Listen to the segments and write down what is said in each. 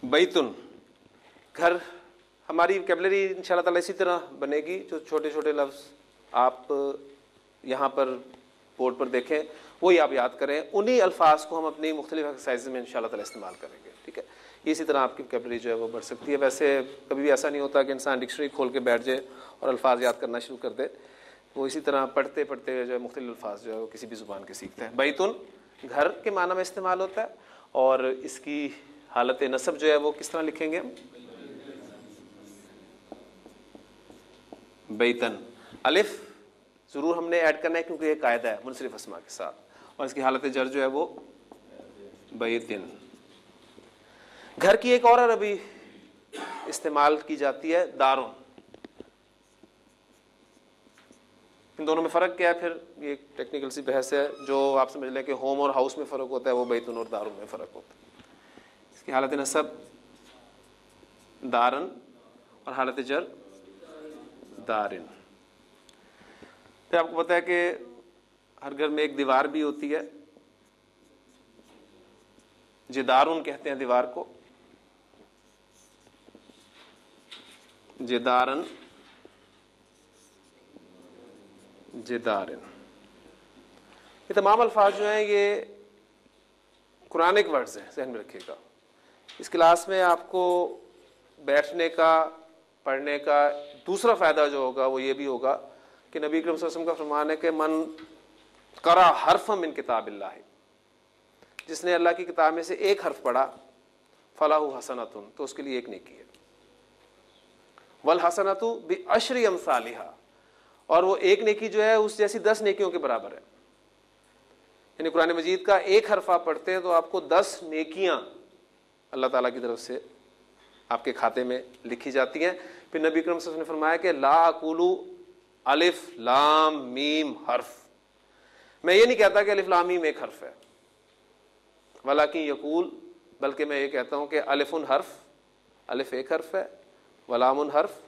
बैतुन घर, हमारी वोकैबुलरी इंशाल्लाह ताला इसी तरह बनेगी। जो छोटे छोटे लफ्ज़ आप यहाँ पर बोर्ड पर देखें वही आप याद करें, उन्हीं अल्फाज को हम अपनी मुख्तलिफ एक्सरसाइज में इंशाल्लाह ताला इस्तेमाल करेंगे। ठीक है, इसी तरह आपकी वोकैबुलरी जो है वो बढ़ सकती है। वैसे कभी भी ऐसा नहीं होता कि इंसान डिक्शनरी खोल के बैठ जाए और अल्फाज याद करना शुरू कर दे, वो इसी तरह पढ़ते पढ़ते जो है मुख्तलिफ अल्फाज जो है वो किसी भी ज़ुबान के सीखते हैं। बैतुन घर के माना में इस्तेमाल होता है, और इसकी हालत नसब जो है वो किस तरह लिखेंगे हम? बैतन, अलिफ ज़रूर हमने ऐड करना है क्योंकि ये कायदा है मुनसरिफ अस्मा के साथ, और इसकी हालत जर जो है वो बैतिन। घर की एक और अरबी इस्तेमाल की जाती है दारुन। इन दोनों में फ़र्क क्या है? फिर ये टेक्निकल सी बहस है। जो आप समझ लें कि होम और हाउस में फ़र्क होता है वो बैतुन और दारुन में फ़र्क होता है। इसकी हालत नसब दारन और हालत जर दारिन। तो आपको पता है कि हर घर में एक दीवार भी होती है, जिदारुन कहते हैं दीवार को, जिदारन जिदारिन। ये तमाम अल्फाज जो हैं ये कुरानिक वर्ड्स हैं, ज़हन में रखिएगा। इस क्लास में आपको बैठने का, पढ़ने का दूसरा फ़ायदा जो होगा वो ये भी होगा कि नबी करीम सल्लल्लाहु अलैहि वसल्लम का फरमान है कि मन करा हरफम मिन किताबिल्लाह, जिसने अल्लाह की किताब में से एक हर्फ पढ़ा, फलाहु हसनतुन, तो उसके लिए एक नेकी है। वल हसनतु बि अशरि अमसालिहा, और वो एक नेकी जो है उस जैसी 10 नेकियों के बराबर है। यानी कुरान मजीद का एक हर्फ आप पढ़ते हैं तो आपको 10 नेकियां अल्लाह ताला की तरफ से आपके खाते में लिखी जाती हैं। फिर नबी करीम सल्लल्लाहु अलैहि वसल्लम ने फरमाया कि ला अकुलु अलिफ लाम मीम हर्फ, मैं ये नहीं कहता कि अलिफ लाम मीम एक हर्फ है, वलाकिन यकूल, बल्कि मैं ये कहता हूं कि अलिफुन हर्फ, अलिफ एक हर्फ है, वलामुन हर्फ,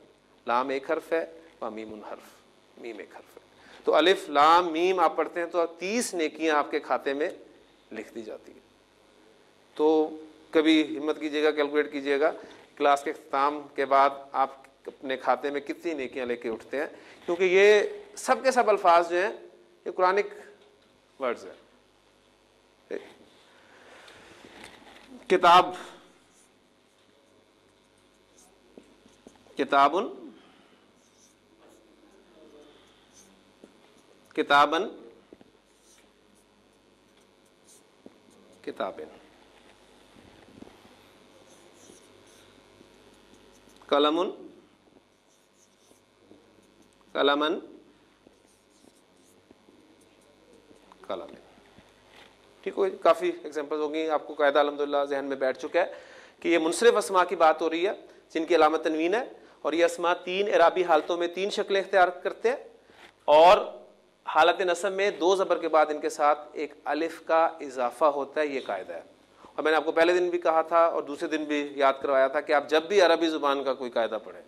लाम एक हर्फ है, व मीमुन हर्फ, मीम एक हर्फ है। तो अलिफ लाम मीम आप पढ़ते हैं तो 30 नेकियां आपके खाते में लिख दी जाती है। तो कभी हिम्मत कीजिएगा, कैलकुलेट कीजिएगा क्लास के अख्ताम के बाद आप अपने खाते में कितनी नेकियां लेके उठते हैं, क्योंकि ये सब के सब अल्फाज जो हैं ये कुरानिक वर्ड्स हैं। किताब, किताबुन, किताबन, किताबिन। कलमुन, कलमन, कलमिन। ठीक हो, काफ़ी एग्जांपल्स होंगी। आपको कायदा अल्हम्दुलिल्लाह जहन में बैठ चुका है कि ये मुनसरिफ अस्मा की बात हो रही है जिनकी अलामत तनवीन है, और ये अस्मा 3 एराबी हालतों में 3 शक्लें इख्तियार करते हैं, और हालत नसब में 2 ज़बर के बाद इनके साथ एक अलिफ का इजाफा होता है। ये कायदा है, और मैंने आपको पहले दिन भी कहा था और दूसरे दिन भी याद करवाया था कि आप जब भी अरबी ज़ुबान का कोई कायदा पढ़ें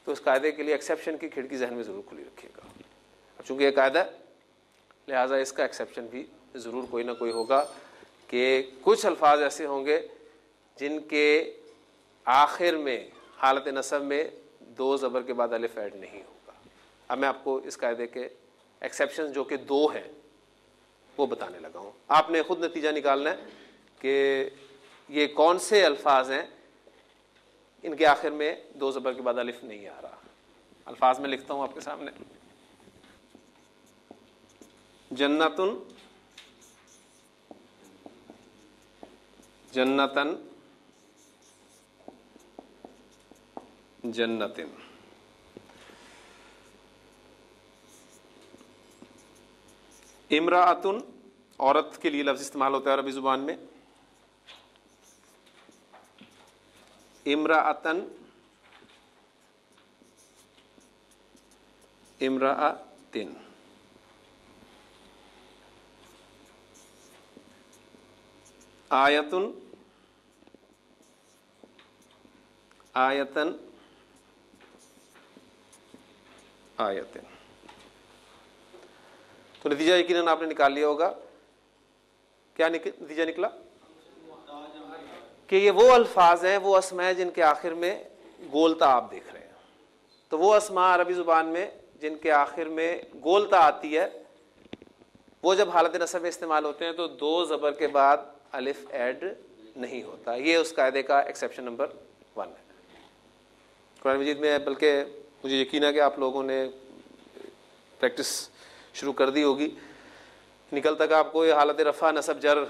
तो उस कायदे के लिए एक्सेप्शन की खिड़की जहन में ज़रूर खुली रखिएगा। अब चूँकि ये कायदा है लिहाजा इसका एक्सेप्शन भी ज़रूर कोई ना कोई होगा कि कुछ अल्फाज ऐसे होंगे जिनके आखिर में हालत नसब में 2 ज़बर के बाद अलिफ ऐड नहीं होगा। अब मैं आपको इस कायदे के एक्सेप्शन जो कि 2 हैं वो बताने लगा हूँ। आपने खुद नतीजा निकालना है कि ये कौन से अल्फाज हैं इनके आखिर में 2 ज़बर के बाद अलिफ नहीं आ रहा। अल्फाज में लिखता हूँ आपके सामने। जन्नतुन, जन्नतन, जन्नतिन। इमराअतुन, औरत के लिए लफ्ज़ इस्तेमाल होता है अरबी ज़ुबान में। इमराअतन, इमराअतिन। आयतुन, आयतन, आयतिन। तो नतीजा यकीनन आपने निकाल लिया होगा। क्या नतीजा निकला कि ये वो अल्फाज हैं, वो अस्मा है जिनके आखिर में गोलता आप देख रहे हैं। तो वो अस्मा अरबी ज़ुबान में जिनके आखिर में गोलता आती है, वो जब हालत नसब में इस्तेमाल होते हैं तो दो ज़बर के बाद अलिफ ऐड नहीं होता। ये उस कायदे का एक्सेप्शन नंबर 1 है कुरान मजीद में। बल्कि मुझे यकीन है कि आप लोगों ने प्रैक्टिस शुरू कर दी होगी। निकल तक आपको ये हालत रफ़ा नसब जर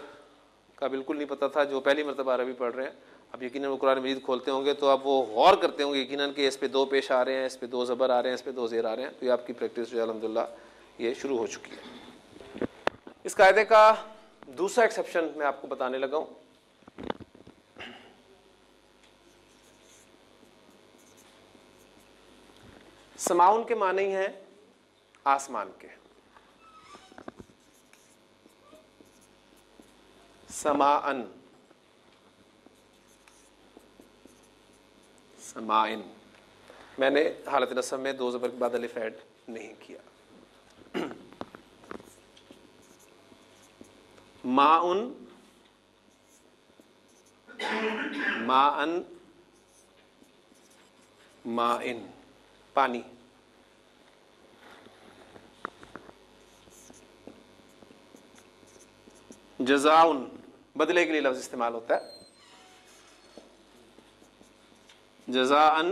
का बिल्कुल नहीं पता था। जो पहली मरतबा अरबी पढ़ रहे हैं, अब यकीनन वो कुरान मजीद खोलते होंगे तो आप वो गौर करते होंगे यकीनन कि इस पे दो पेश आ रहे हैं, इस पे दो ज़बर आ रहे हैं, इस पे दो ज़ेर आ रहे हैं। तो ये आपकी प्रैक्टिस जो है अल्हम्दुलिल्लाह ये शुरू हो चुकी है। इस कायदे का दूसरा एक्सेप्शन मैं आपको बताने लगा हूँ। समाउन के माने ही हैं आसमान के। समाअन, समाइन। मैंने हालत नसब में दो ज़बर के बाद अलिफ ऐड नहीं किया। माउन, माअन, माइन, पानी। जज़ाउन, बदले के लिए लफ्ज इस्तेमाल होता है। जज़ाअन,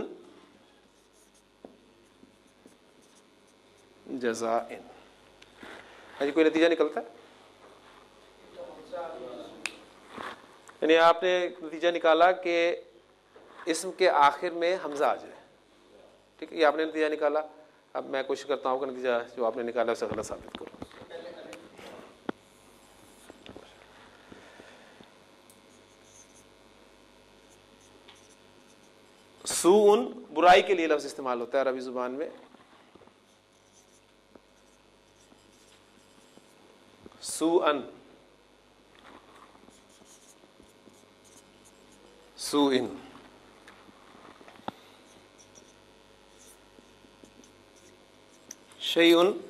जज़ाइन। अजी कोई नतीजा निकलता है? यानी आपने नतीजा निकाला कि इस्म के आखिर में हमजा आ जाए। ठीक है, ये आपने नतीजा निकाला। अब मैं कोशिश करता हूँ कि नतीजा जो आपने निकाला उसे गलत साबित करो। सून, बुराई के लिए लफ्ज इस्तेमाल होता है अरबी जुबान में। सूअन, सूइन। शैउन,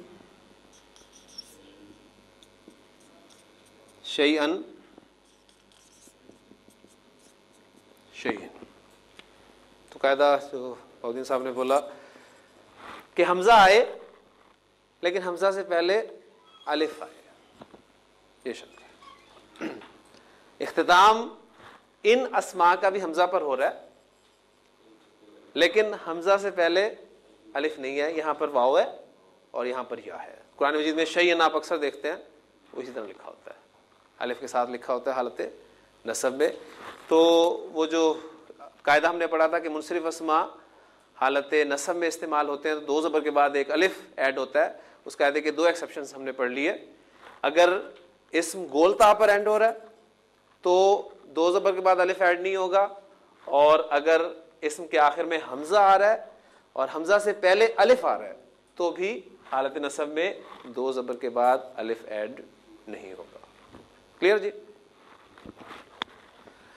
शैअन, शैइन। तो कायदा जो बहुद्दीन साहब ने बोला कि हमजा आए लेकिन हमजा से पहले अलिफ आए, ये शब्द है। इख्तिताम इन अस्मा का भी हमजा पर हो रहा है लेकिन हमजा से पहले अलिफ नहीं है। यहां पर वाव है और यहां पर या है। कुरान मजीद में शैअन आप अक्सर देखते हैं वो इसी तरह लिखा होता है, अलिफ के साथ लिखा होता है हालत नसब में। तो वो जो कायदा हमने पढ़ा था कि मुनसरिफ अस्मा हालत नसब में इस्तेमाल होते हैं तो दो ज़बर के बाद एक अलिफ ऐड होता है। उस कायदे के दो एक्सेप्शंस हमने पढ़ लिए। अगर इस्म गोलता पर एंड हो रहा है तो दो ज़बर के बाद अलिफ ऐड नहीं होगा, और अगर इस्म के आखिर में हमजा आ रहा है और हमजा से पहले अलिफ आ रहा है तो भी हालत नसब में दो ज़बर के बाद अलिफ ऐड नहीं होगा। क्लियर जी?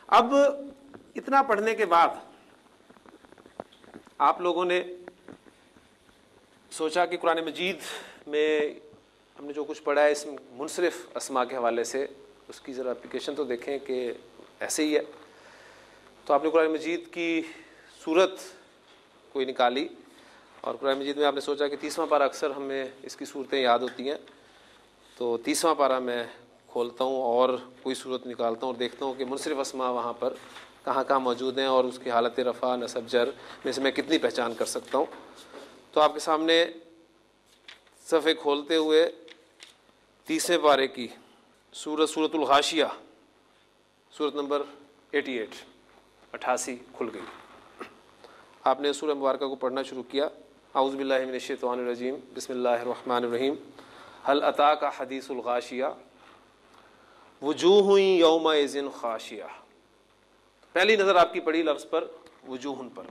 अब इतना पढ़ने के बाद आप लोगों ने सोचा कि कुरान मजीद में हमने जो कुछ पढ़ा है इसमें मुनसरिफ अस्मा के हवाले से उसकी ज़रा एप्लीकेशन तो देखें कि ऐसे ही है। तो आपने कुरान मजीद की सूरत कोई निकाली और कुरान मजीद में आपने सोचा कि 30वां पारा, अक्सर हमें इसकी सूरतें याद होती हैं, तो 30वां पारा मैं खोलता हूँ और कोई सूरत निकालता हूँ और देखता हूँ कि मुनसरिफ अस्मा वहाँ पर कहाँ कहाँ मौजूद हैं और उसकी हालत रफ़ा नसब जर में से मैं कितनी पहचान कर सकता हूँ। तो आपके सामने सफ़े खोलते हुए 30वें पारे की सूरतुल गाशिया, सूरत नंबर 88 खुल गई। आपने सूरह मुबारका को पढ़ना शुरू किया। औज़ु बिल्लाहि मिनश शैतानिर रजीम, बिस्मिल्लाहिर रहमानिर रहीम। हल अताका हदीसुल गाशिया वुजूहुन यौमइज़िन खाशिया। पहली नज़र आपकी पड़ी लफ्ज़ पर, वजूहन पर,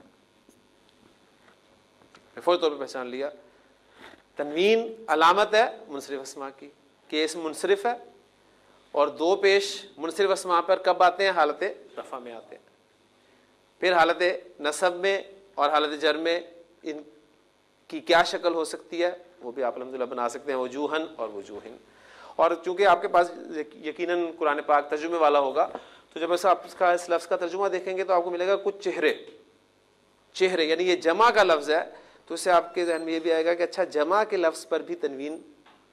फौरी तौर पर पहचान लिया। तनवीन अलामत है मुनसरिफ अस्मा की कि इसम मुनसरिफ है, और दो पेश मुनसरिफ अस्मा पर कब आते हैं? हालत रफ़ा में आते हैं। फिर हालत नसब में और हालत जर में इनकी क्या शक्ल हो सकती है वो भी आप अल्हम्दुलिल्लाह बना सकते हैं, वजूहन और वजूहिन। और चूंकि आपके पास यकीनन कुरान पाक तर्जुमे वाला होगा तो जब ऐसा आप इसका इस लफ्ज़ का तर्जुमा देखेंगे तो आपको मिलेगा कुछ चेहरे, चेहरे यानी ये जमा का लफ्ज़ है, तो इससे आपके जहन में ये भी आएगा कि अच्छा जमा के लफ्ज़ पर भी तनवीन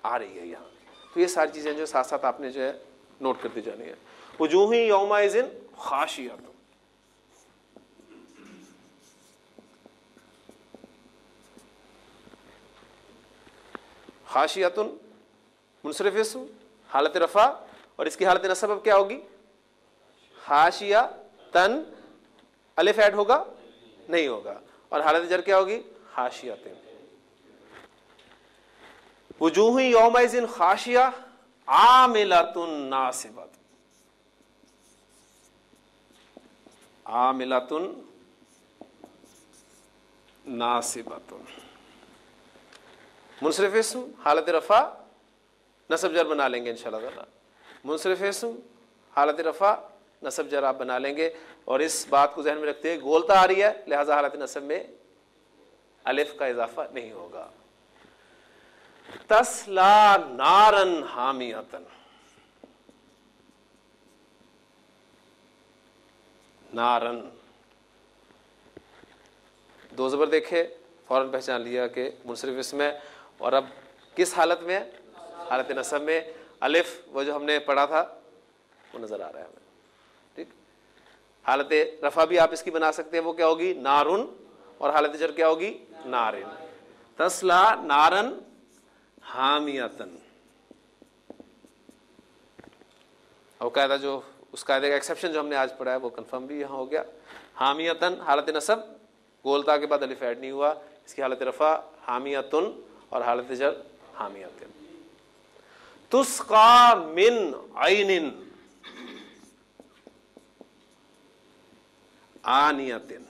आ रही है यहाँ। तो ये सारी चीज़ें जो साथ साथ आपने जो है नोट करती जानी है। वजूही यौमाइज़िन खाशियतुन, खाशियतुन मुनसरिफ इस्म हालत रफ़ा, और इसकी हालत नसब अब क्या होगी? खाशिया तन, अलिफ ऐड होगा? नहीं होगा। और हालत जर क्या होगी? खाशियतिन। वजूही यौमाइज़िन खाशिया आमिलतुन नासिबत, आमिलतुन नासिबतुन। मुनसरिफ इस्म हालत रफ़ा नसब जर बना लेंगे इंशाअल्लाह ताला। मुनसरिफ इस्म हालत रफ़ा नसब जर आप बना लेंगे, और इस बात को जहन में रखते हैं गोलता आ रही है, लिहाजा हालत नसब में अलिफ का इजाफा नहीं होगा। तस्ला नारन हामियतन, नारन दो ज़बर देखे फौरन पहचान लिया कि मुनसरिफ इस्म है, और अब किस हालत में है? हालत नसब में। अलिफ वो जो हमने पढ़ा था वो नज़र आ रहा है हमें, ठीक। हालत रफ़ा भी आप इसकी बना सकते हैं, वो क्या होगी? नारुन, और हालत जर क्या होगी? नारिन। तस्ला नारन हामियतन। और कायदा जो उस कायदे का एक्सेप्शन जो हमने आज पढ़ा है वो कंफर्म भी यहाँ हो गया। हामियतन हालत नसब, गोलता के बाद अलिफ ऐड नहीं हुआ, इसकी हालत रफ़ा हामियतुन, और हालत जर हामियतन। तुस्का मिन आइनिन आनियतिन,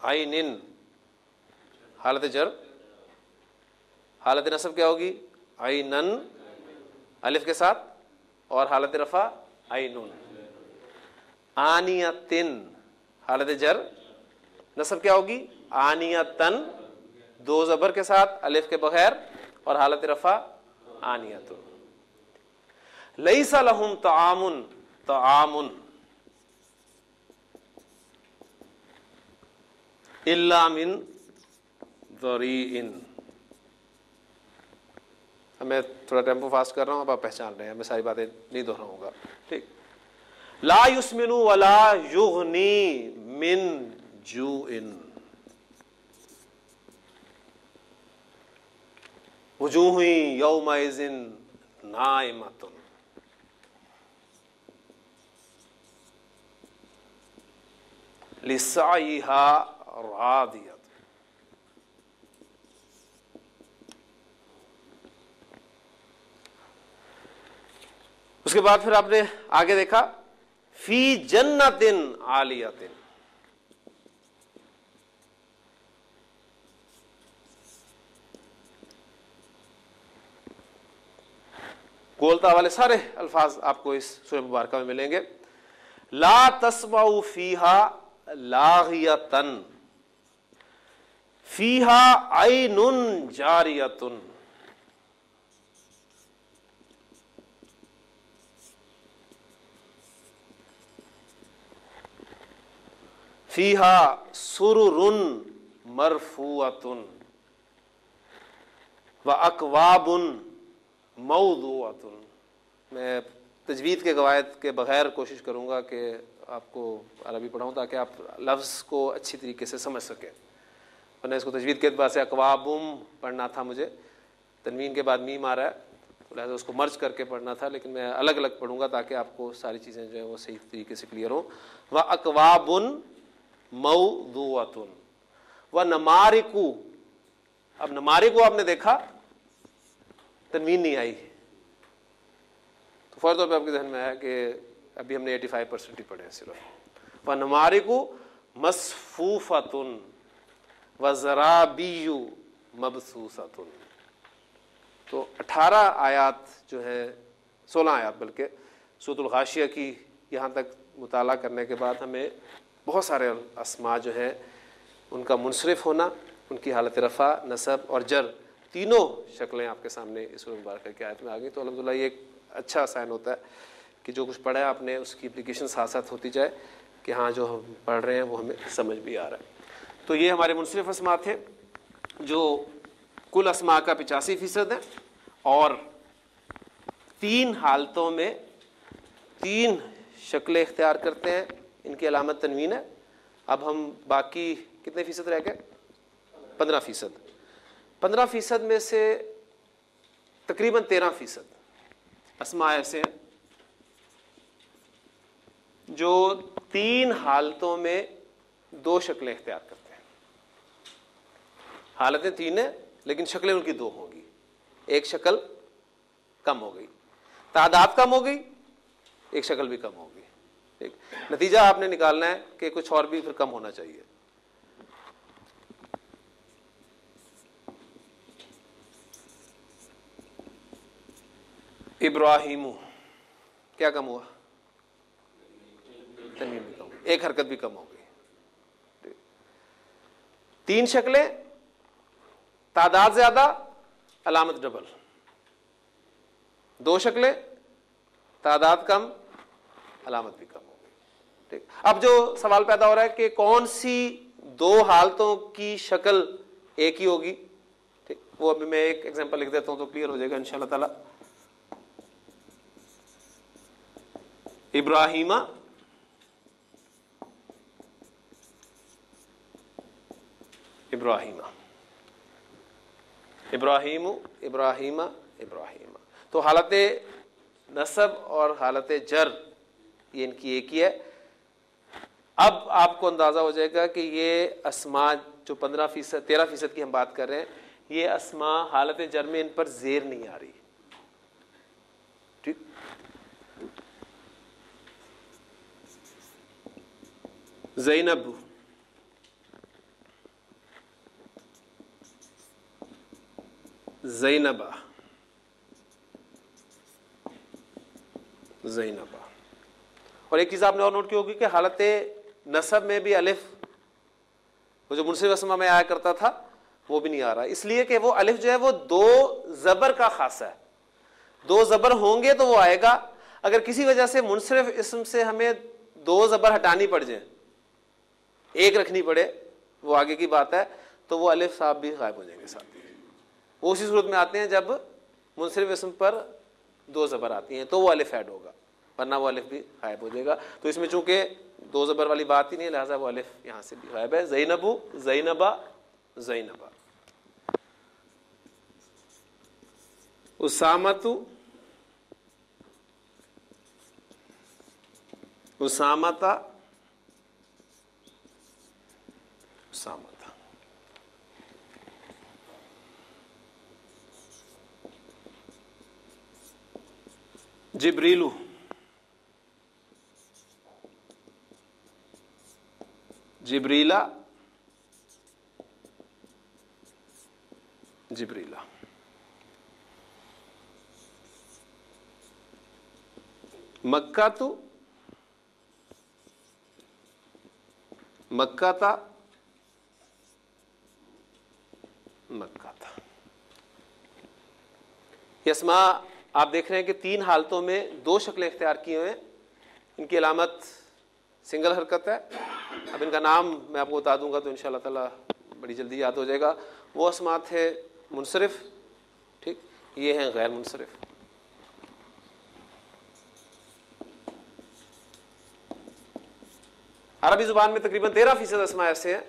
आइनिन हालत जर, हालत नसब क्या होगी? आइनन, अलिफ के साथ, और हालत रफ़ा आइनुन। आनियतिन हालत जर, नसब क्या होगी? आनियतन, दो ज़बर के साथ, अलिफ के बगैर, और हालत रफ़ा आनियतुन। लैसा लहुम तआमुन, तआमुन इल्ला मिन ज़रीइन। मैं थोड़ा टेम्पो फास्ट कर रहा हूँ, अब आप पहचान रहे हैं, मैं सारी बातें नहीं दोहराऊंगा, ठीक। ला युस्मिनु वला युगनी मिन जूइन, वजूही यौमाइज़िन नाइमतुन। लिसाइहा रादियत, उसके बाद फिर आपने आगे देखा फी जन्नतिन आलियतिन, गोलता वाले सारे अल्फाज आपको इस सूरह मुबारक में मिलेंगे। ला तस्माउ फीहा लागियतन, फीहा आइनुन जारियतुन, फीहा सुरुरुन मरफूअतुन व अकवाबुन मौदूअतुन। मैं तजवीद के कवायद के बगैर कोशिश करूँगा कि आपको अरबी पढ़ाऊँ ताकि आप लफ्ज़ को अच्छी तरीके से समझ सकें, वरना इसको तजवीद के अतबार से अकवाबुम पढ़ना था मुझे, तनवीन के बाद मीम आ रहा है, तो लिहाजा उसको मर्ज करके पढ़ना था, लेकिन मैं अलग अलग पढ़ूँगा ताकि आपको सारी चीज़ें जो है वो सही तरीके से क्लियर हो। व अकवाबुन मौदूअतुन व नमारिकु, अब नमारिकु आपने देखा तनवीन नहीं आई, तो फौरी तौर पर आपके जहन में आया कि अभी हमने 85% ही पढ़े हैं सिर्फ। व नमारिकु मसफूफतुन व ज़राबियु मबसूसतुन। तो 18 आयात जो है, 16 आयात बल्कि सूरतुल गाशिया की यहाँ तक मुताला करने के बाद हमें बहुत सारे अस्मा जो है उनका मुनसरिफ होना, उनकी हालत रफ़ा, नसब और जर तीनों शक्लें आपके सामने इस सूरह मुबारक की आयत में आ गई। तो अल्हम्दुलिल्लाह ये एक अच्छा साइन होता है कि जो कुछ पढ़ा है आपने उसकी एप्लीकेशन साथ साथ होती जाए कि हाँ जो हम पढ़ रहे हैं वो हमें समझ भी आ रहा है। तो ये हमारे मुनसरिफ अस्मा थे जो कुल अस्मा का 85% है और 3 हालतों में 3 शक्लें इख्तियार करते हैं। इनकी अलामत तनवीन है। अब हम बाकी कितने फीसद रह गए? 15%। 15% में से तकरीबन 13% अस्मा ऐसे हैं जो 3 हालतों में 2 शक्लें इख्तियार करते हैं। हालतें 3 हैं लेकिन शक्लें उनकी 2 होंगी। एक शक्ल कम हो गई, तादाद कम हो गई, एक शक्ल भी कम होगी। ठीक, नतीजा आपने निकालना है कि कुछ और भी फिर कम होना चाहिए। इब्राहिमु, क्या कम हुआ? तनवीन भी कम, एक हरकत भी कम हो गई। 3 शक्लें, तादाद ज्यादा, अलामत डबल। 2 शक्लें, तादाद कम, अलामत भी कम हो गई। ठीक, अब जो सवाल पैदा हो रहा है कि कौन सी 2 हालतों की शक्ल एक ही होगी। ठीक, वो अभी मैं एक एग्जांपल लिख देता हूं तो क्लियर हो जाएगा इंशाल्लाह ताला। इब्राहिमा, इब्राहिमा, इब्राहिमु, इब्राहिमा, इब्राहिमा। तो हालत नसब और हालत जर ये इनकी एक ही है। अब आपको अंदाजा हो जाएगा कि ये अस्मा जो 15%, 13% की हम बात कर रहे हैं, ये अस्मा हालत जर में इन पर जेर नहीं आ रही। ठीक, ज़ैनब, ज़ैनबा, ज़ैनबा। और एक चीज़ आपने और नोट की होगी कि हालत नसब में भी अलिफ, वो जो मुनसिफ अस्मा में आया करता था वो भी नहीं आ रहा, इसलिए कि वो अलिफ जो है वो 2 ज़बर का खासा है। 2 ज़बर होंगे तो वो आएगा। अगर किसी वजह से मुनसिफ इस्म से हमें 2 ज़बर हटानी पड़ जाए, एक रखनी पड़े, वो आगे की बात है, तो वो अलिफ साहब भी गायब हो जाएंगे साथ ही। वो उसी सूरत में आते हैं जब मुनसरिफ इस्म पर 2 ज़बर आती हैं तो वो अलिफ ऐड होगा, वरना वो अलिफ भी गायब हो जाएगा। तो इसमें चूंकि 2 ज़बर वाली बात ही नहीं, लिहाजा वो अलिफ यहां से भी गायब है। ज़ैनबु, ज़ैनबा, ज़ैनबा। उसामतु, उसामता, उसामता। जिब्रीलु, जिब्रीला, जिब्रीला। मक्का तु, मक्का था, मक्का था। ये अस्मा आप देख रहे हैं कि 3 हालतों में 2 शक्लें इख्तियार किए हुए हैं। इनकी अलामत सिंगल हरकत है। अब इनका नाम मैं आपको बता दूंगा तो इंशाल्लाह ताला बड़ी जल्दी याद हो जाएगा। वो अस्मा थे मुनसरिफ, ठीक, ये हैं गैर मुनसरिफ। अरबी जुबान में तकरीबन 13% अस्मा ऐसे हैं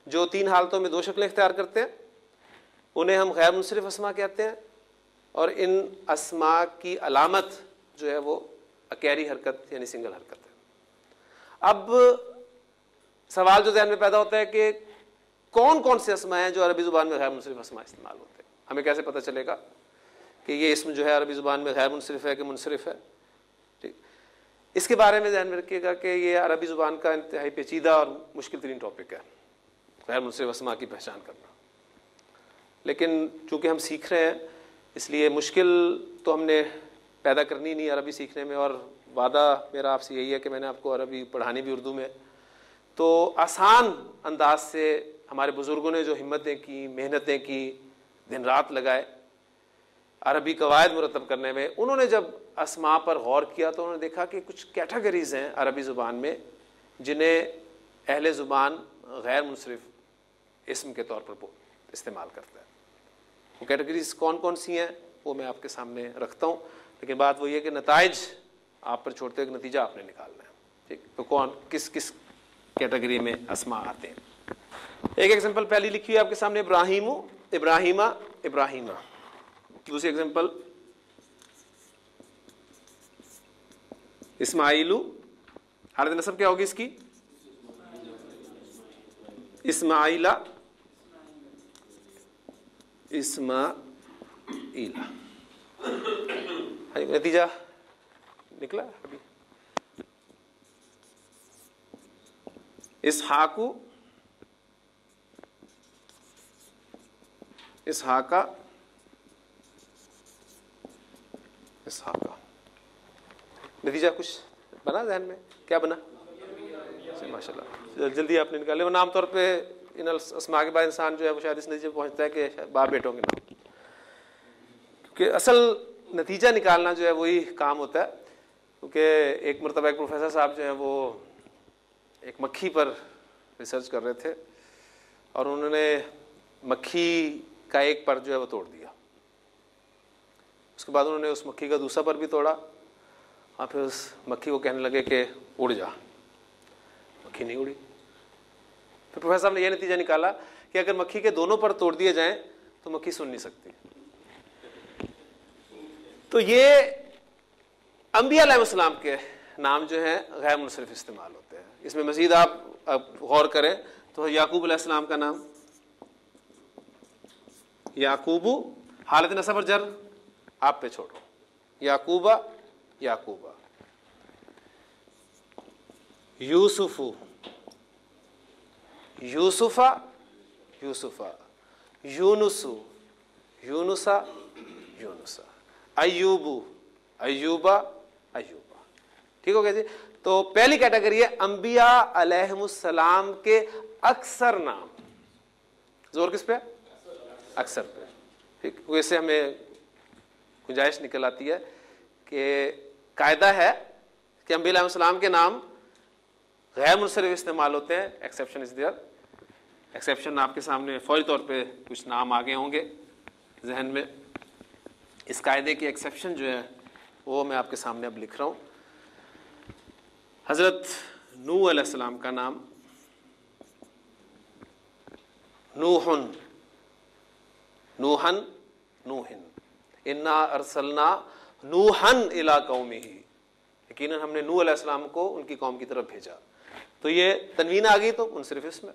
जो 3 हालतों में 2 शक्लें इख्तियार करते हैं, उन्हें हम गैर मुनसरिफ अस्मा कहते हैं। और इन अस्मा की अलामत जो है वो अकैरी हरकत यानी सिंगल हरकत है। अब सवाल जो ज़हन में पैदा होता है कि कौन कौन से अस्मा हैं जो अरबी ज़ुबान में गैर मुनसरिफ अस्मा इस्तेमाल होते हैं। हमें कैसे पता चलेगा कि ये इसम जो है अरबी ज़ुबान में गैर मुनसरिफ है कि मुनसरिफ है। ठीक, इसके बारे में ध्यान में रखिएगा कि ये अरबी ज़ुबान का इंतहाई पेचीदा और मुश्किल तरीन टॉपिक है, गैर मुनसरिफ अस्मा की पहचान करना। लेकिन चूँकि हम सीख रहे हैं इसलिए मुश्किल तो हमने पैदा करनी नहीं अरबी सीखने में। और वादा मेरा आपसे यही है कि मैंने आपको अरबी पढ़ानी भी उर्दू में, तो आसान अंदाज से हमारे बुज़ुर्गों ने जो हिम्मतें की, मेहनतें की, दिन रात लगाए, अरबी कवायद मुरतब करने में उन्होंने जब अस्मा पर गौर किया तो उन्होंने देखा कि कुछ कैटेगरीज हैं अरबी ज़ुबान में जिन्हें अहले ज़ुबान गैर मुनसरिफ इस्म के तौर पर इस्तेमाल करता है। वो कैटेगरीज कौन कौन सी हैं वो मैं आपके सामने रखता हूँ, लेकिन बात वही है कि नताइज आप पर छोड़ते हुए नतीजा आपने निकालना है। ठीक, तो कौन किस किस कैटेगरी में अस्मा आते हैं। एक एग्जांपल पहली लिखी है आपके सामने, इब्राहिमु, इब्राहिमा, इब्राहिमा। दूसरी एग्जांपल इस्माइलू, हालत नसब क्या होगी इसकी, इस्माइला, इस्माइला। नतीजा निकला अभी। इसहाकू, इसहाका, इसहाका। नतीजा कुछ बना ज़हन में, क्या बना? माशाल्लाह जल्दी आपने निकाले। वो नाम तौर पे इन अस्मा के बाद इंसान जो है वो शायद इस नतीजे पहुंचता है कि बाप बेटों के नाम, क्योंकि असल नतीजा निकालना जो है वही काम होता है। क्योंकि एक मरतबा एक प्रोफेसर साहब जो है वो एक मक्खी पर रिसर्च कर रहे थे और उन्होंने मक्खी का एक पर जो है वो तोड़ दिया। उसके बाद उन्होंने उस मक्खी का दूसरा पर भी तोड़ा और फिर उस मक्खी को कहने लगे कि उड़ जा। मक्खी नहीं उड़ी। फिर प्रोफेसर साहब ने यह नतीजा निकाला कि अगर मक्खी के दोनों पर तोड़ दिए जाएं तो मक्खी सुन नहीं सकती। तो ये अंबिया अलैहिस्सलाम के नाम जो हैं गैर मुनसरिफ इस्तेमाल होते हैं। इसमें मजीद आप गौर करें तो याकूब अलैहिस्सलाम का नाम याकूबू, हालत नसब और जर आप पे छोड़ो, याकूबा, याकूबा। यूसुफू, यूसुफा, यूसुफा। यूनुसु, यूनुसा, यूनुसा। अय्यूबू, अय्यूबा, अय्यूबा। ठीक हो गया जी। तो पहली कैटेगरी है अंबिया अलैहिमुस्सलाम के अक्सर नाम। जोर किस पे? अक्सर पे। ठीक, वैसे हमें गुंजाइश निकल आती है कि कायदा है कि अंबिया अलैहिमुस्सलाम के नाम गैर मुनसरिफ इस्तेमाल होते हैं। Exception is there. एक्सेप्शन आपके सामने फौरी तौर पे कुछ नाम आगे होंगे जहन में। इस कायदे की एक्सेप्शन जो है वो मैं आपके सामने अब लिख रहा हूँ। हज़रत नूह अलैहिस्सलाम का नाम नूहुन, नूहन, नूहिन। इन्ना अरसलना नूहन इला कौमिही, यकीनन हमने नूह अलैहिस्सलाम को उनकी कौम की तरफ भेजा। तो ये तनवीन आ गई तो मुनसरिफ इसमें।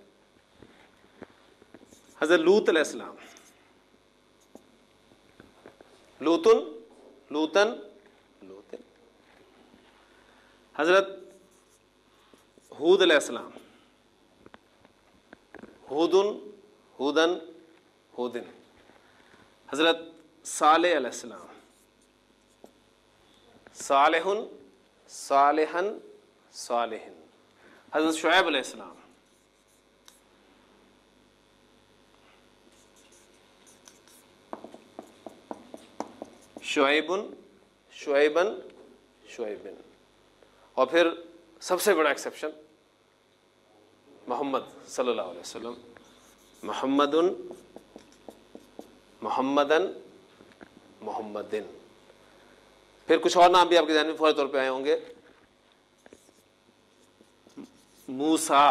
हज़रत लूत अलैहिस्सलाम, लूतुन, लूतन, लूतन। हज़रत हूद अलैहिस्सलाम, हूदुन, हूदन, हूदिन। हज़रत सालेह अलैहिस्सलाम, सालेहुन, सालेहन, सालेहिन। हज़रत शुएब अलैहिस्सलाम, शुएबुन, शुएबन, शुएबिन। और फिर सबसे बड़ा एक्सेप्शन मोहम्मद सल्लल्लाहु अलैहि वसल्लम, मोहम्मदुन, मोहम्मदन, मोहम्मदिन। फिर कुछ और नाम भी आपके ध्यान में फौरी तौर पे आए होंगे। मूसा,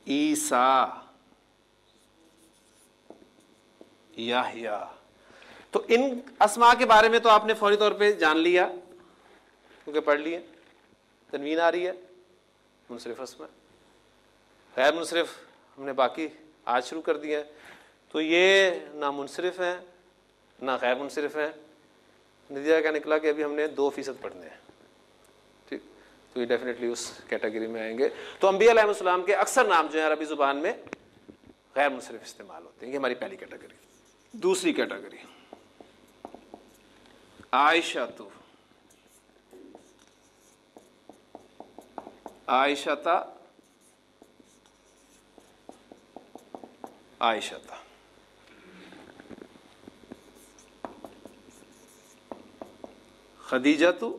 ईसा, याहिया। तो इन अस्मा के बारे में तो आपने फौरी तौर पे जान लिया क्योंकि पढ़ लिए। तनवीन आ रही है, मुनसरिफ अस्मा। गैर मुनसरिफ हमने बाकी आज शुरू कर दिया है। तो ये ना मुनसरिफ है ना गैर मुनसरिफ है। नतीजा क्या निकला कि अभी हमने 2% पढ़ने हैं। ठीक, तो ये डेफिनेटली उस कैटेगरी में आएंगे। तो अंबिया अलैहिस्सलाम के अक्सर नाम जो है अरबी ज़ुबान में गैर मुनसरिफ इस्तेमाल होते हैं। ये हमारी पहली कैटेगरी। दूसरी कैटेगरी आयशा, आयशता, आयशता। खदीजतु,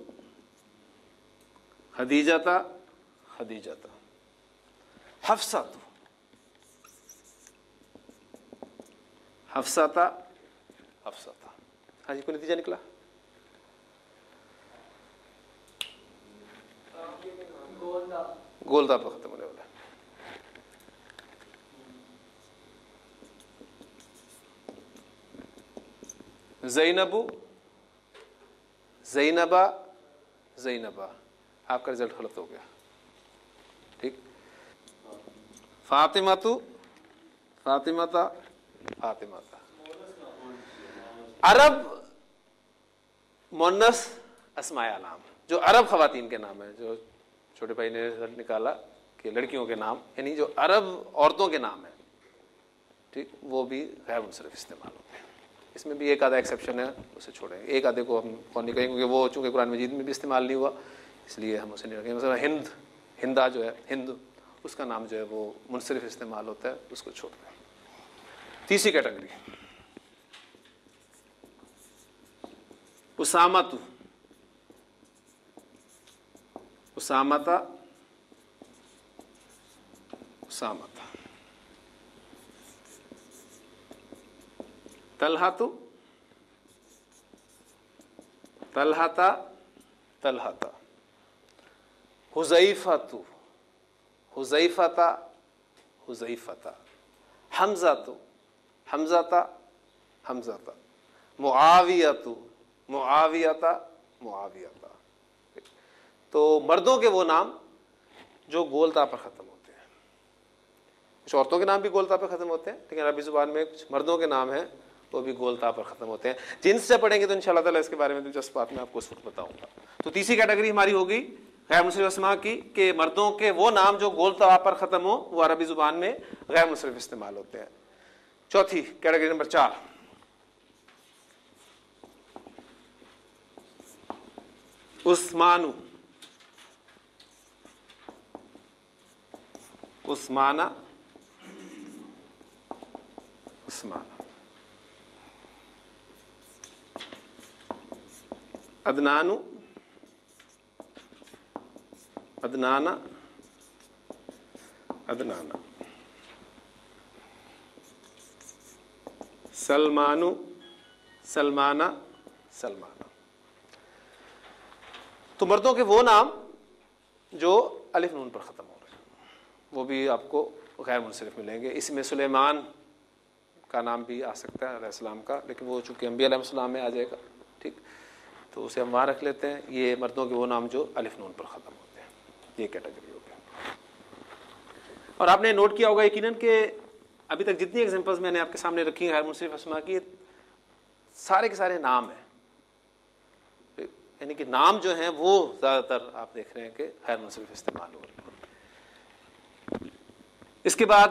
खदीजता, खदीजता। हफ्सतु, हफ्सता, हफ्सता। हाँ जी, कोई नतीजा निकला? गोलदा पर खत्म होने वाला है। ज़ैनबु, ज़ैनबा, ज़ैनबा। आपका रिजल्ट गलत हो गया। ठीक। फातिमातु, फातिमाता, फातिमाता। अरब मुन्नस अस्माए आलाम, जो अरब खवातीन के नाम है, जो छोटे भाई ने रिजल्ट निकाला कि लड़कियों के नाम, यानी जो अरब औरतों के नाम है, ठीक, वो भी गैर मुनसरिफ इस्तेमाल होते हैं। इसमें भी एक आधा एक्सेप्शन है, उसे छोड़ेंगे। एक आधे को हम कौन नहीं कहेंगे, क्योंकि वो चूँकि कुरान मजीद में भी इस्तेमाल नहीं हुआ, इसलिए हम उसे नहीं रखेंगे। मतलब हिंद, हिंदा जो है, हिंद, उसका नाम जो है वो मुनसरिफ इस्तेमाल होता है, उसको छोड़ दें। तीसरी कैटेगरी, उसामतु, उसामता, उसामता। तलहातु, तलहाता, तलहाता। हुज़ैफ़तु, हुज़ैफ़ता, हुज़ैफ़ता। हमज़तु, हमज़ता, हमज़ता। मुआवियतु, मुआवियता, मुआवियता। तो मर्दों के वो नाम जो गोलता पर ख़त्म होते हैं। कुछ औरतों के नाम भी गोलता पर ख़त्म होते हैं, लेकिन अरबी ज़ुबान में कुछ मर्दों के नाम हैं वो भी गोलता पर ख़त्म होते हैं। जिनसे पढ़ेंगे तो इंशाअल्लाह ताला इसके बारे में दिलचस्प बात मैं आपको उस वक्त बताऊंगा। तो तीसरी कैटेगरी हमारी होगी गैर मुनसरिफ अस्मा की, कि मर्दों के वो नाम जो गोलता पर ख़त्म हो, वो अरबी ज़ुबान में गैर मुनसरिफ इस्तेमाल होते हैं। चौथी कैटेगरी नंबर 4, उस्मानु, उस्माना, उस्माना। अदनानु, अदनाना, अदनाना। सलमानु, सलमाना, सलमाना। तो मर्दों के वो नाम जो अलिफ नून पर ख़त्म हो रहे हैं, वो भी आपको गैर मुनसरिफ मिलेंगे। इसमें सुलेमान का नाम भी आ सकता है अलैहिस्सलाम का, लेकिन वो चूँकि अंबिया अलैहिस्सलाम में आ जाएगा, ठीक, तो उसे हम वहाँ रख लेते हैं। ये मर्दों के वो नाम जो अलिफ नून पर ख़त्म होते हैं, ये कैटेगरी हो गया। और आपने नोट किया होगा यकीनन कि अभी तक जितनी एग्जांपल्स मैंने आपके सामने रखी हैं गैर मुनसरिफ अस्मा की, सारे के सारे नाम हैं, यानी कि नाम जो हैं वो ज़्यादातर आप देख रहे हैं कि गैर मुनसरिफ इस्तेमाल हो रहे हैं। इसके बाद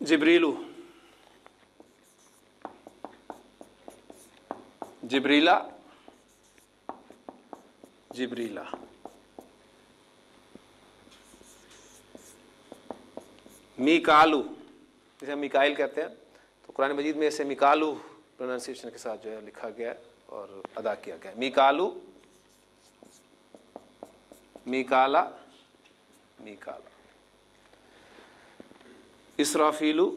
जिब्रीलु, जिब्रीला, जिब्रीला। मीकालू, जिसे हम मिकाइल कहते हैं, तो कुरान मजीद में इसे मिकालू प्रोनाउंसिएशन के साथ जो है लिखा गया है और अदा किया गया है। मिकालू, मिकाला, मिकाला। इसराफीलु,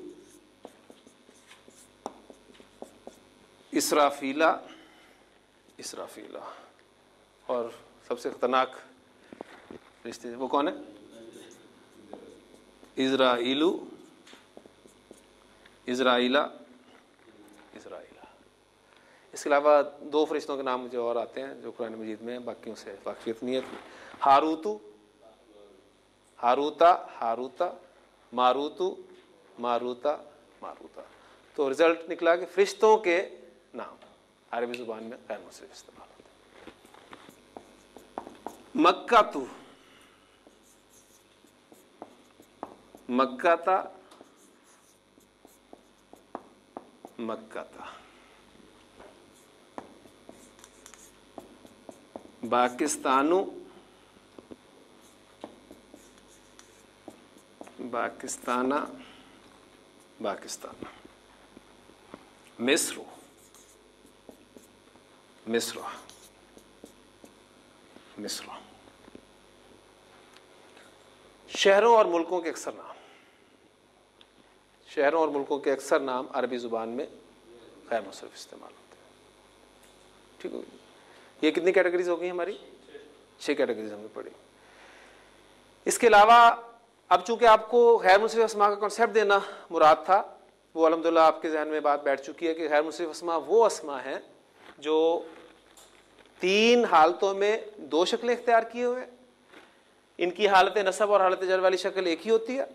इसराफीला, इसराफीला। और सबसे खतरनाक रिश्ते वो कौन है? इज़राइलु, इज़राइला, इज़राइला। इसके अलावा दो फरिश्तों के नाम जो और आते हैं जो कुरान मजीद में, बाकियों से वाक़िफ़ियत नहीं है। हारूतु, हारूता, हारूता, मारूतु, मारूता, मारूता। तो रिजल्ट निकला कि फरिश्तों के नाम अरबी ज़ुबान में गैर मुनसरिफ इस्तेमाल होते हैं। मक्कातु, मक्काता, मक्काता। पाकिस्तानु, पाकिस्ताना, पाकिस्तान। मिस्र, मिस्र, मिस्र। शहरों और मुल्कों के अक्सर नाम, शहरों और मुल्कों के अक्सर नाम अरबी जुबान में गैर मुंसरिफ इस्तेमाल होते हैं। ठीक है, ये कितनी कैटेगरीज हो गई हमारी? 6 कैटेगरीज हमने पढ़ी। इसके अलावा अब चूंकि आपको गैर मुंसरिफ अस्मा का कॉन्सेप्ट देना मुराद था, वो अल्हम्दुलिल्लाह आपके जहन में बात बैठ चुकी है कि गैर मुंसरिफ अस्मा वो अस्मा हैं जो 3 हालतों में 2 शक्लें इख्तियार किए हुए। इनकी हालत नसब और हालत जर वाली शक्ल एक ही होती है।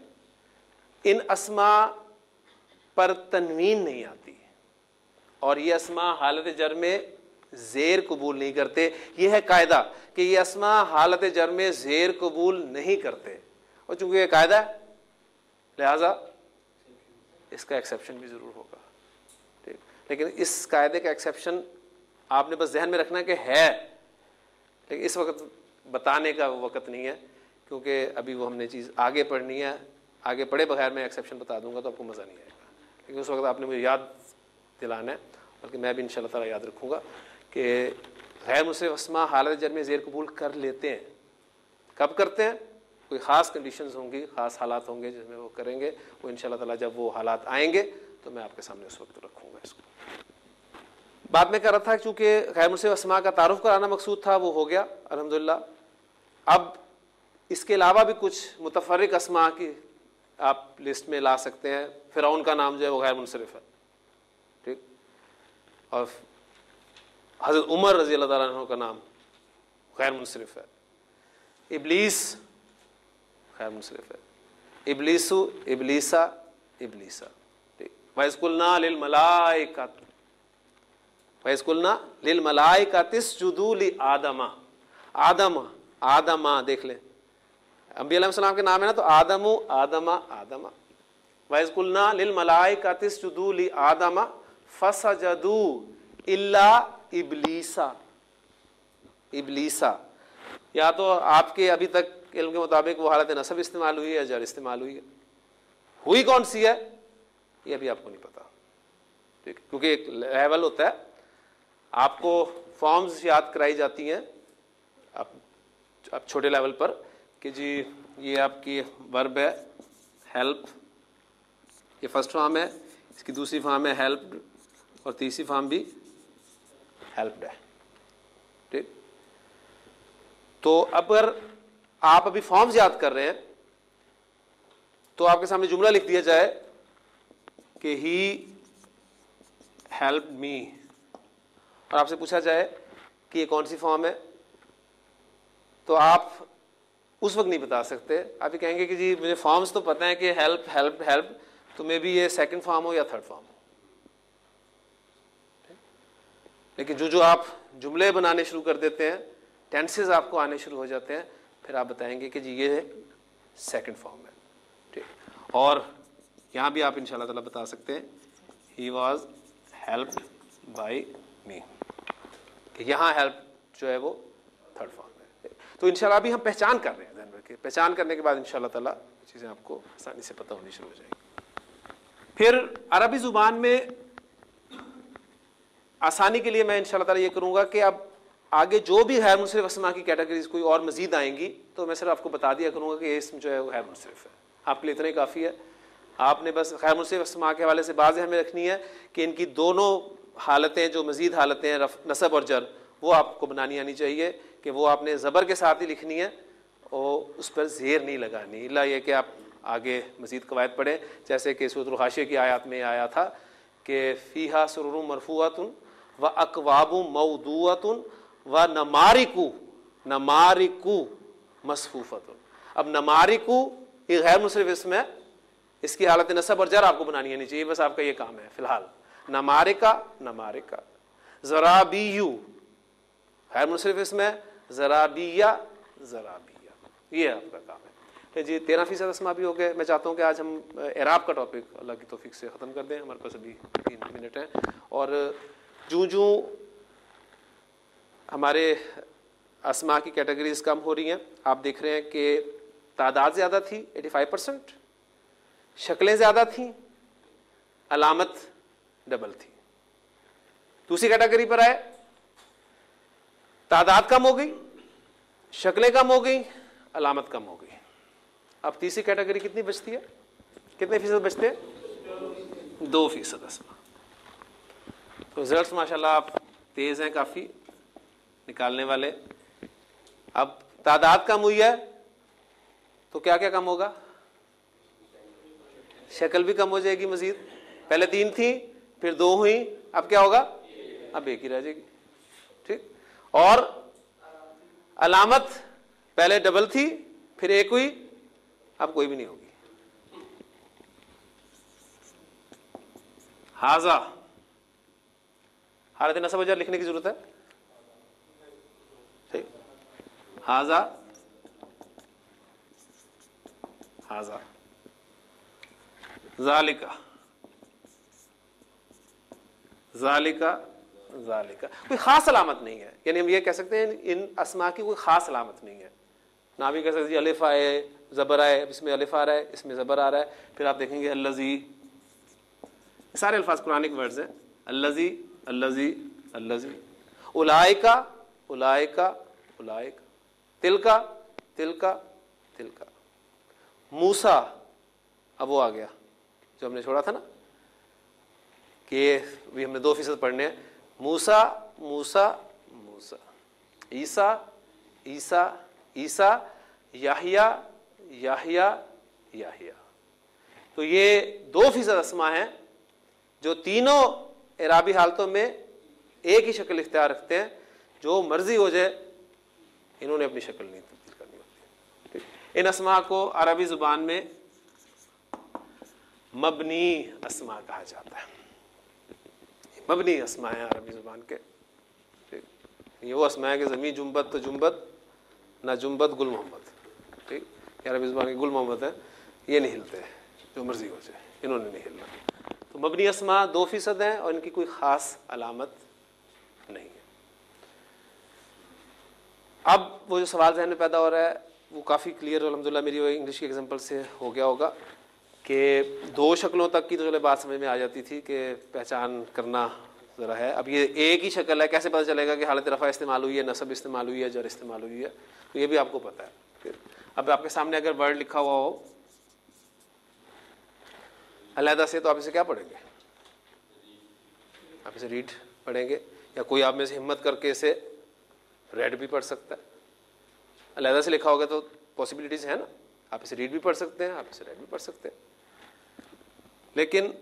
इन अस्मा पर तनवीन नहीं आती और ये अस्मा हालत जर में ज़ेर कबूल नहीं करते। ये है कायदा कि ये अस्मा हालत जर में ज़ेर कबूल नहीं करते, और चूंकि ये कायदा है लिहाजा इसका एक्सेप्शन भी ज़रूर होगा। ठीक, लेकिन इस कायदे का एक्सेप्शन आपने बस जहन में रखना कि है, लेकिन इस वक्त बताने का वक्त नहीं है, क्योंकि अभी वो हमने चीज़ आगे पढ़नी है। आगे पढ़े बगैर मैं एक्सेप्शन बता दूंगा तो आपको मज़ा नहीं आएगा, लेकिन उस वक्त आपने मुझे याद दिलाना है, बल्कि मैं भी इंशाल्लाह ताला याद रखूँगा कि गैर मुंसरिफ अस्मा हालत जर में ज़ेर कबूल कर लेते हैं। कब करते हैं? कोई ख़ास कंडीशंस होंगी, ख़ास हालात होंगे जिसमें वो करेंगे। वो इंशाल्लाह ताला जब वो हालात आएंगे तो मैं आपके सामने उस वक्त रखूँगा इसको। बाद में कर रहा था चूँकि गैर मुंसरिफ अस्मा का तारुफ कराना मकसूद था, वो हो गया अल्हम्दुलिल्लाह। अब इसके अलावा भी कुछ मुतफर्रिक अस्मा की आप लिस्ट में ला सकते हैं। फ़िरौन का नाम जो है वो गैर मुंसरिफ है, ठीक, और हज़रत उमर रज़ी अल्लाह ताला अन्हु का नाम गैर मुंसरिफ है। इब्लीस गैर मुंसरिफ है, इब्लीसु, इब्लीसा, इब्लीसा, ठीक। वइज़कुल्ना लिल मलाइकत, वइज़कुल्ना लिल मलाइकत इसजुदू लि आदमा, आदमा, आदमा देख लें, अंबिया अलैहिस्सलाम के नाम है ना, तो आदमु, आदमा, आदमा। वइज़कुल्ना लिल मलाइकत इसजुदू लि आदमा फसजदू इल्ला इब्लीसा, इब्लीसा। या तो आपके अभी तक इल्म के मुताबिक वो हालत नसब इस्तेमाल हुई है या जर इस्तेमाल हुई है, हुई कौन सी है ये अभी आपको नहीं पता, ठीक, क्योंकि एक लेवल होता है, आपको फॉर्म्स याद कराई जाती हैं आप छोटे लेवल पर कि जी ये आपकी वर्ब है हेल्प, ये फर्स्ट फॉर्म है, इसकी दूसरी फॉर्म है हेल्प्ड और तीसरी फॉर्म भी हेल्प्ड है, ठीक। तो अगर आप अभी फॉर्म्स याद कर रहे हैं तो आपके सामने जुमला लिख दिया जाए कि ही हेल्प्ड मी, और आपसे पूछा जाए कि ये कौन सी फॉर्म है, तो आप उस वक्त नहीं बता सकते। आप ये कहेंगे कि जी मुझे फॉर्म्स तो पता है कि हेल्प हेल्प हेल्प, तो मे बी ये सेकंड फॉर्म हो या थर्ड फॉर्म हो, लेकिन जो आप जुमले बनाने शुरू कर देते हैं, टेंसेस आपको आने शुरू हो जाते हैं, फिर आप बताएंगे कि जी ये सेकंड फॉर्म है, ठीक। और यहाँ भी आप इंशाल्लाह ताला बता सकते हैं ही वॉज हेल्प्ड बाई मी, कि यहाँ हेल्प जो है वो थर्ड फॉर्म है। तो इंशाल्लाह अभी हम पहचान कर रहे हैं, ध्यान रखिए, पहचान करने के बाद इंशाल्लाह ताला चीज़ें आपको आसानी से पता होनी शुरू हो जाएगी। फिर अरबी ज़ुबान में आसानी के लिए मैं इंशाल्लाह ताला ये करूँगा कि अब आगे जो भी गैर मुंसरिफ अस्मा की कैटेगरीज कोई और मजीद आएंगी तो मैं सिर्फ आपको बता दिया करूँगा कि ये इसम जो है वो गैर मुंसरिफ है, आपके लिए इतना ही काफ़ी है। आपने बस गैर मुंसरिफ अस्मा के हवाले से बात हमें रखनी है कि इनकी दोनों हालतें, जो मजीद हालतें हैं नसब और जर, वो आपको बनानी आनी चाहिए कि वो आपने ज़बर के साथ ही लिखनी है और उस पर ज़ेर नहीं लगानी, इल्ला ये कि आप आगे मजीद कवायद पढ़ें, जैसे कि सूरह हाशिया की आयत में आया था कि फ़ीहा सुरुरुम मरफ़ूअतुन व अकवाबु मौदूअतुन व नमारिकु, नमारिकु मसफूफ़तुन। अब नमारिकु ये गैर मुंसरिफ इसम है, इसकी हालत नसब और जर आपको बनानी आनी चाहिए, बस आपका ये काम है फिलहाल। नमारिका, नमारिका। ज़राबीयु गैर मुंसरिफ इसम है, ज़राबिया, ज़राबिया, ये आपका काम है। जी 13% अस्मा भी हो गए। मैं चाहता हूँ कि आज हम एराब का टॉपिक अल्लाह की तौफीक से ख़त्म कर दें, हमारे पास अभी 3 मिनट हैं, और जूँ हमारे अस्मा की कैटेगरीज कम हो रही हैं, आप देख रहे हैं कि तादाद ज़्यादा थी 85%, शक्लें ज़्यादा थीं, अलामत डबल थी। दूसरी कैटेगरी पर आए तादाद कम हो गई, शक्लें कम हो गई, अलामत कम हो गई। अब तीसरी कैटेगरी कितनी बचती है? कितने फीसद बचते हैं? 2% अस्मा। तो रिजल्ट्स माशाल्लाह आप तेज हैं काफी निकालने वाले। अब तादाद कम हुई है तो क्या क्या कम होगा? शक्ल भी कम हो जाएगी मजीद। पहले 3 थी, फिर 2 हुई, अब क्या होगा? अब 1 ही रह जाएगी। ठीक। और अलामत पहले डबल थी, फिर 1 हुई, अब कोई भी नहीं होगी। हाजा हालत नसब वजह लिखने की जरूरत है। ठीक। हाजा हाजा जालिका जालिका जालिका। कोई खास अलामत नहीं है, यानी हम ये कह सकते हैं इन अस्मा की कोई खास अलामत नहीं है। ना भी कह सकते जी अलिफ आए जबर आए, इसमें अलिफ आ रहा है, इसमें जबर आ रहा है, फिर आप देखेंगे अल्लज़ी, सारे अल्फाज कुरानिक वर्ड्स हैं। अल्लज़ी अल्लज़ी अल्लज़ी, उलाइका उलाइका उलाइका, तिलका तिलका तिलका। मूसा, अब वो आ गया जो हमने छोड़ा था ना कि भी हमने 2% पढ़ने हैं। मूसा मूसा मूसा, ईसा ईसा ईसा, याहिया याहिया याहिया। तो ये 2% अस्मा हैं जो तीनों इराबी हालतों में एक ही शक्ल इख्तियार रखते हैं। जो मर्जी हो जाए इन्होंने अपनी शक्ल नहीं तब्दील करनी होती। इन अस्मा को अरबी जुबान में मबनी अस्मा कहा जाता है। मबनी अस्मा है अरबी जुबान के। ये वो अस्मा है कि ज़मी जुम्बत तो जुम्बत, ना जुम्बत गुल मोहम्मद। ठीक, अरबी जुबान के गुल मोहम्मद है, ये नहीं हिलते, जो मर्जी हो जाए इन्होंने नहीं हिलना। तो मबनी अस्मा 2% हैं और इनकी कोई ख़ास अलामत नहीं है। अब वो जो सवाल जहन में पैदा हो रहा है वो काफ़ी क्लियर अल्हम्दुलिल्लाह मेरी वो इंग्लिश के एग्जांपल से हो गया होगा कि 2 शक्लों तक की तो चलो बात समझ में आ जाती थी कि पहचान करना ज़रा है। अब ये एक ही शक्ल है, कैसे पता चलेगा कि हालत रफ़ा इस्तेमाल हुई है, नसब इस्तेमाल हुई है, जर इस्तेमाल हुई है? तो ये भी आपको पता है। फिर अब आपके सामने अगर वर्ड लिखा हुआ हो अलहदा से, तो आप इसे क्या पढ़ेंगे? आप इसे रीड पढ़ेंगे, या कोई आप में से हिम्मत करके इसे रेड भी पढ़ सकता है। अलहदा से लिखा होगा तो पॉसिबिलिटीज है ना, आप इसे रीड भी पढ़ सकते हैं, आप इसे रेड भी पढ़ सकते हैं। लेकिन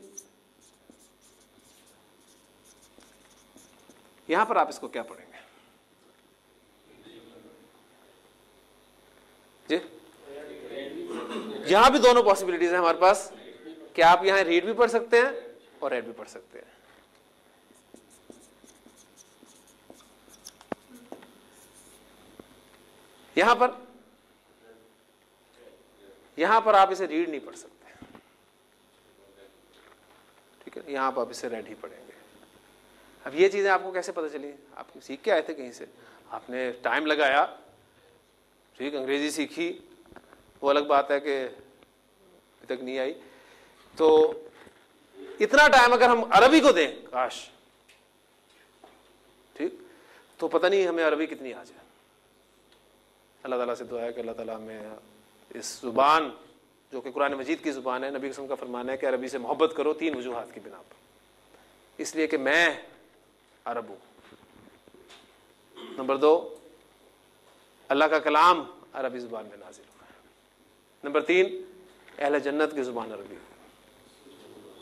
यहां पर आप इसको क्या पढ़ेंगे जी? यहां भी दोनों पॉसिबिलिटीज हैं हमारे पास कि आप यहां रीड भी पढ़ सकते हैं और रेड भी पढ़ सकते हैं। यहां पर आप इसे रीड नहीं पढ़ सकते, ठीक है? यहां पर आप इसे रेड ही पढ़ेंगे। अब ये चीजें आपको कैसे पता चली? आप सीख के आए थे कहीं से, आपने टाइम लगाया, ठीक, अंग्रेजी सीखी, वो अलग बात है कि अभी तक नहीं आई। तो इतना टाइम अगर हम अरबी को दें काश, ठीक, तो पता नहीं हमें अरबी कितनी आ जाए। अल्लाह ताला से दुआ है कि अल्लाह ताला हमें इस जुबान जो कि कुरान मजीद की जुबान है, नबी कसम का फरमान है कि अरबी से मोहब्बत करो 3 वजूहात की बिना पर। इसलिए कि मैं अरब हूं, नंबर 2 अल्लाह का कलाम अरबी जुबान में नाजिल हुआ है, नंबर 3 अहले जन्नत की जुबान अरबी।